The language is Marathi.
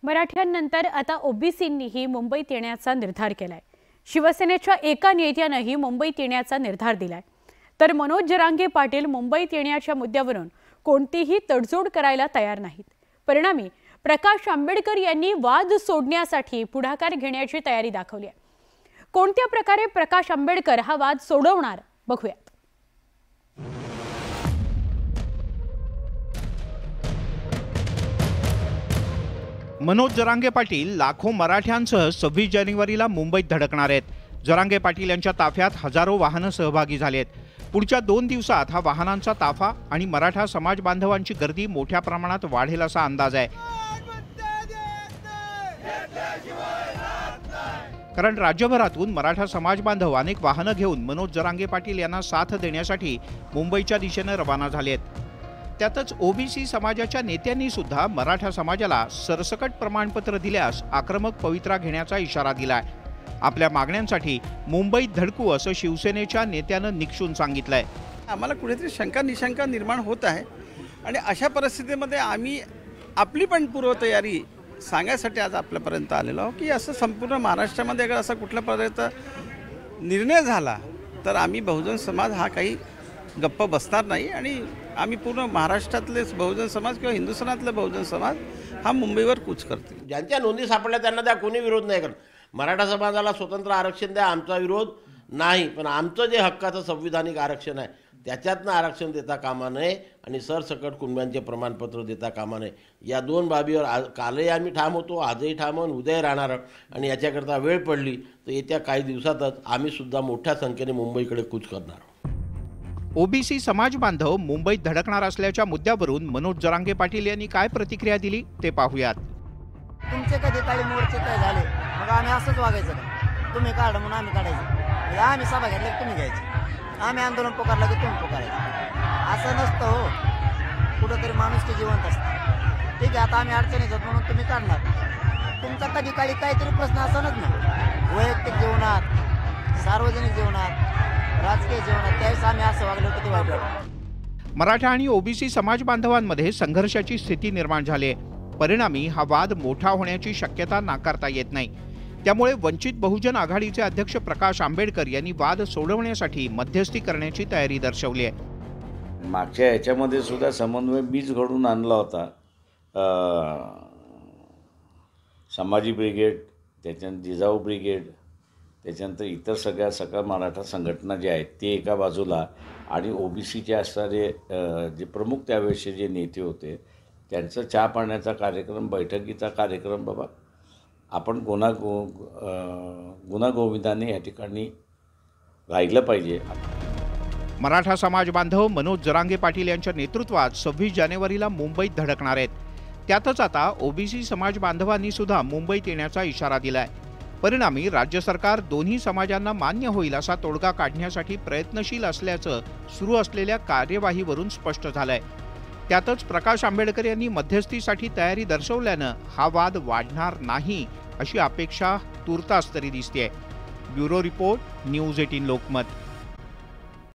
मराठ्यांनंतर आता ओबीसींनीही मुंबईत येण्याचा निर्धार केलाय। शिवसेनेच्या एका नेत्यानेही मुंबईत येण्याचा निर्धार दिलाय। तर मनोज जरांगे पाटील मुंबईत येण्याच्या मुद्द्यावरून कोणतीही तडजोड करायला तयार नाहीत। परिणामी प्रकाश आंबेडकर यांनी वाद सोडण्यासाठी पुढाकार घेण्याची तयारी दाखवली आहे। कोणत्या प्रकारे प्रकाश आंबेडकर हा वाद सोडवणार बघूयात। मनोज जरांगे पाटील लाखो मराठ्यांसह 26 जानेवारीला मुंबईत धडकणार आहेत। जरांगे पाटील यांच्या ताफ्यात हजारो वाहनं सहभागी झाले आहेत। पुढच्या 2 दिवसात हा वाहनांचा ताफा आणि मराठा समाज बांधवांची गर्दी मोठ्या प्रमाणात वाढेल असा अंदाज आहे। कारण राज्यभरातून मराठा समाज बांधव अनेक वाहनं घेऊन मनोज जरांगे पाटील यांना साथ देण्यासाठी मुंबईच्या दिशेने रवाना झाले आहेत। त्यातच ओबीसी समाजाच्या नेत्यांनी सुद्धा मराठा समाजाला सरसकट प्रमाणपत्र दिल्यास आक्रमक पवित्रा घेण्याचा इशारा दिलाय। आपल्या मागण्यांसाठी मुंबईत धडकू असं शिवसेनेच्या नेत्यानं निक्षून सांगितलंय। आम्हाला कुठेतरी शंका निशंका निर्माण होत आहे आणि अशा परिस्थितीमध्ये आम्ही आपली पण पूर्वतयारी सांगण्यासाठी आज आपल्यापर्यंत आलेलो आहोत की असं संपूर्ण महाराष्ट्रामध्ये अगर असा कुठल्या प्रकारचा निर्णय झाला तर आम्ही बहुजन समाज हा काही गप्प बसणार नाही आणि आम्ही पूर्ण महाराष्ट्रातले बहुजन समाज किंवा हिंदुस्थानातले बहुजन समाज हा मुंबईवर कूच करतील। ज्यांच्या नोंदी सापडल्या त्यांना त्या कोणी विरोध नाही करत। मराठा समाजाला स्वतंत्र आरक्षण द्या आमचा विरोध नाही, पण आमचं जे हक्काचं संविधानिक आरक्षण आहे त्याच्यातनं आरक्षण देता कामा नये आणि सरसकट कुटुंबांचे प्रमाणपत्र देता कामा नये। या 2 बाबीवर कालही आम्ही ठाम होतो, आजही ठाम आणि उद्याही राहणार आणि याच्याकरता वेळ पडली तर येत्या काही दिवसातच आम्ही सुद्धा मोठ्या संख्येने मुंबईकडे कूच करणार। ओबीसी समाज बांधव मुंबईत धडकणार असल्याच्या मुद्द्यावरून मनोज जरांगे पाटील यांनी काय प्रतिक्रिया दिली ते पाहूयात। तुमचे कधी काही मोर्चे काय झाले मग आम्ही असंच वागायचं का? तुम्ही काढ म्हणून आम्ही काढायचं, आम्ही सभा घेतल्या की तुम्ही घ्यायची, आम्ही आंदोलन पुकारलं की तुम्ही पुकारायचं। असं नसतं हो, कुठंतरी माणूस की जिवंत असतं। ठीक आहे, आता आम्ही अडचणीत आहोत म्हणून तुम्ही काढणार। तुमचा कधी काळी काहीतरी प्रश्न असणच ना, वैयक्तिक जीवनात, सार्वजनिक जीवनात, राजकीय जीवनात, त्यावेळेस आम्ही असं वागलो किती वाईट वाटतं। मराठा आणि ओबीसी समाज बांधवांमध्ये संघर्षाची स्थिती निर्माण झाली आहे। परिणामी हा वाद मोठा होण्याची शक्यता नाकारता येत नाही। त्यामुळे वंचित बहुजन आघाडीचे अध्यक्ष प्रकाश आंबेडकर यांनी वाद सोडवण्यासाठी मध्यस्थी करण्याची तयारी दर्शवली आहे। मागच्या याच्यामध्ये सुद्धा समन्वय मीच घडून आणला होता। समाजी ब्रिगेड, त्याच्यानंतर जिजाऊ ब्रिगेड, त्याच्यानंतर इतर सगळ्या सकल मराठा संघटना ज्या आहेत ते एका बाजूला आणि ओबीसीचे असणारे जे प्रमुख त्यावेळेचे जे नेते होते त्यांचं चहा पाण्याचा कार्यक्रम, बैठकीचा कार्यक्रम, बाबा आपण गुणागोविंदाने या ठिकाणी राहिलं पाहिजे। मराठा समाज बांधव मनोज जरांगे पाटील यांच्या नेतृत्वात 26 जानेवारीला मुंबईत धडकणार आहेत। त्यातच आता ओबीसी समाज बांधवांनी सुद्धा मुंबईत येण्याचा इशारा दिलाय। परिणामी राज्य सरकार दोन्ही समाजांना मान्य होईल असा तोडगा काढण्यासाठी प्रयत्नशील असल्याचं सुरू असलेल्या कार्यवाहीवरून स्पष्ट झालंय। त्यातच प्रकाश आंबेडकर यांनी मध्यस्थीसाठी तयारी दर्शवल्यानं हा वाद वाढणार नाही अशी अपेक्षा तूर्तास तरी दिसतेय। Bureau report, news 18 Lokmat.